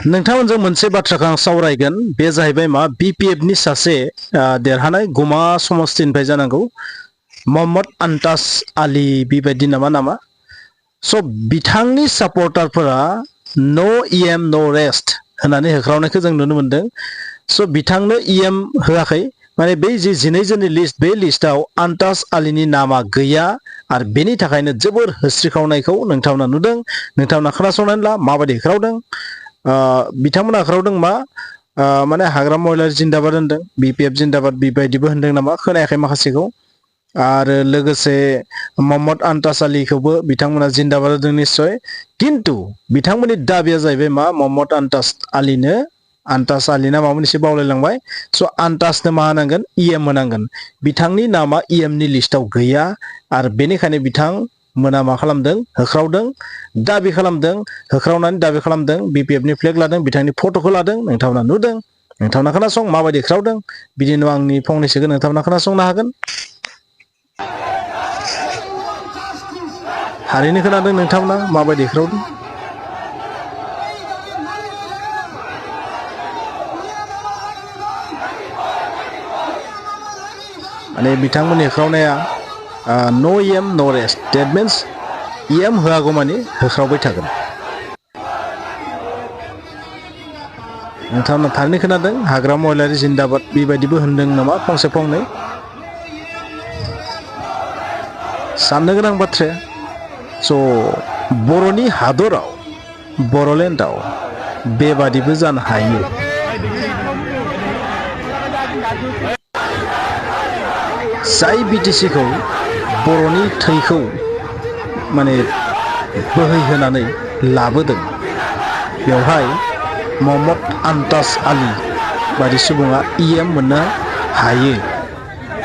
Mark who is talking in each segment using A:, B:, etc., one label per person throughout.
A: नोंथांमोनजों मोनसे बाथ्राखौ आं सावरायगोन बे जाहैबाय मा बीपीएफ नि सासे देरहानाय गुमा समस्तिनिफ्राय जानांगौ मोहम्मद अंताज आली बेबायदि नामा स' बिथांनि सापर्टारफोरा नो ईएम नो रेस्ट होननानै होख्रावनायखौ जों नुनो मोनदों स' बिथांनो ईएम होआखै माने बै जे 12 जननि लिस्ट बे लिस्टआव अंताज आलीनि नामा गैया आरो बेनि थाखायनो जोबोर होस्रिखावनायखौ नोंथांमोना नुदों नोंथांमोना खोनासंनानै ला माबायदि होख्रावदों बिथांमोना होख्रावदों मा माने हाग्रा महिला जिन्दाबाद होनदों बीपीएफ जिन्दाबाद बेबायदिबो होनदों नामा खोनायाखै माखासेखौ आरो लोगोसे मोहम्मद अंताज आलीखौबो बिथांमोना जिन्दाबाद होदों निश्चय किन्तु बिथांमोननि दाबिया जाहैबाय मा मोहम्मद अंताज आलीना माबा मोनसे बावलायलांबाय स' अंताजनो मा होनांगोन ईएम होनांगोन बिथांनि नामा ईएम नि लिस्टआव गैया आरो बेनिखायनो बिथांमोना मा खालामदों होख्रावदों दाबि खालामदों होख्रावनानै दाबि खालामदों बीपीएफ नि फ्लेग लादों बिथांनि फट'खौ लादों नोंथांमोना नुदों नोंथांमोना खोनासं माबायदि होख्रावदों बिदिनो आंनि फंनैसोखौ नोंथांमोना खोनासंनो हागोन थारैनो खोनादों नोंथांमोना माबायदि होख्रावदों माने बिथांमोननि होख्रावनाया नो ईएम नो रेस्ट डेट मीन्स ईएम होआगौ माने होख्रावबाय थागोन नोंथांमोना थारैनो खोनादों हाग्रा महिलारि जिन्दाबाद बेबायदिबो होनदों नामा फंसे फंनै साननो गोनां बाथ्राया स' बर'नि हादराव बर'लेण्डआव बेबादिबो जानो हायो जाय बिटिसिखौ बर'नि थैखौ माने बोहैहोनानै लाबोदों बेवहाय मोहम्मद अंताज आली बायदि सुबुङा ईएम मोननो हायो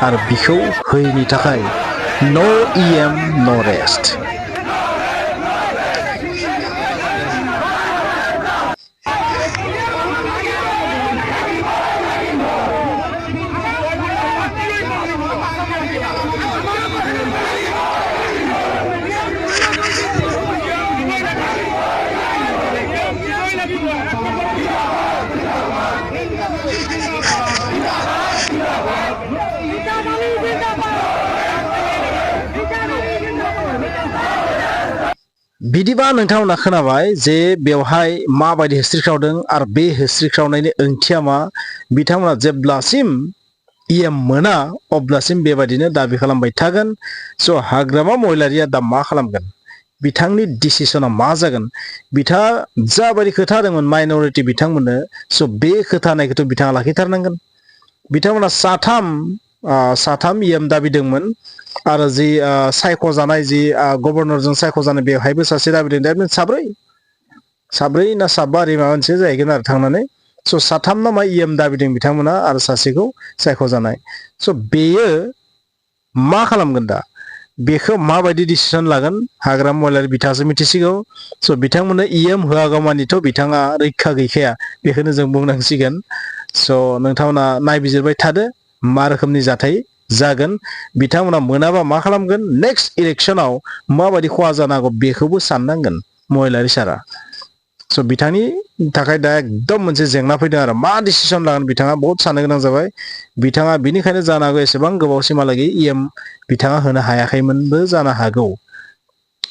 A: आरो बिखौ होयैनि थाखाय नो ईएम नो रेस्ट बिदिबा नोंथांमोना खोनाबाय जे बेवहाय माबायदि होस्रिख्रावदों आरो बे होस्रिख्रावनायनि ओंथिया मा बिथांमोना जेब्लासिम ईएम मोना अब्लासिम बेबायदिनो दाबि खालामबाय थागोन स' हाग्रामा महिलारिया दा मा खालामगोन बिथांनि डिसिसना मा जागोन बिथाङा जाबायदि खोथा होदोंमोन माइनरिटि बिथांमोननो स' बे खोथा होनायखौथ' बिथाङा लाखिथारनांगोन बिथांमोना साथाम ईएम दाबिदोंमोन आरो जि सायख'जानाय जि गभर्नरजों सायख'जानाय बेवहायबो सासे दाबिदों दा साब्रै ना साबा ओरै माबा मोनसे जाहैगोन आरो थांनानै स' साथाम नामा ईएम दाबिदों बिथांमोना आरो सासेखौ सायख'जानाय स' बेयो मा खालामगोन दा बेखौ माबायदि डिसिसन लागोन हाग्रा महिलारि बिथाङासो मिथिसिगौ स' बिथांमोननो ईएम होआगौमानिथ' बिथाङा रैखा गैखाया बेखौनो जों बुंनांसिगोन स' नोंथांमोना नायबिजिरबाय थादो मा रोखोमनि जाथाय जागोन बिथांमोना मोनाबा मा खालामगोन नेक्स्ट इलेक्शनाव माबायदि खहा जानांगौ बेखौबो साननांगोन महिलारि सारा स' बिथांनि थाखाय दा एकदम मोनसे जेंना फैदों आरो मा डिसिसन लागोन बिथाङा बहुत साननो गोनां जाबाय बिथाङा बिनिखायनो जानो हागौ एसेबां गोबावसिमहालागै ईएम बिथाङा होनो हायाखैमोनबो जानो हागौ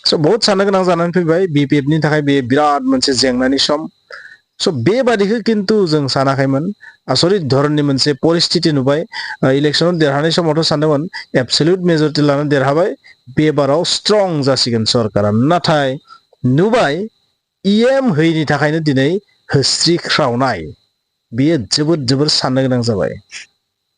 A: स' बहुत साननो गोनां जानानै फैबाय बीपीएफनि थाखाय बे बिराद मोनसे जेंनानि सम स' बेबादिखौ खिन्थु जों सानाखैमोन आसरित धरननि मोनसे परिस्थिति नुबाय इलेक्शनाव देरहानाय समावथ' सानदोंमोन एबसलिउट मेजरिटि लानानै देरहाबाय बेबाराव स्ट्रं जासिगोन सरकारा नाथाय नुबाय ईएम होयैनि थाखायनो दिनै होस्रिख्रावनाय बेयो जोबोद साननो गोनां जाबाय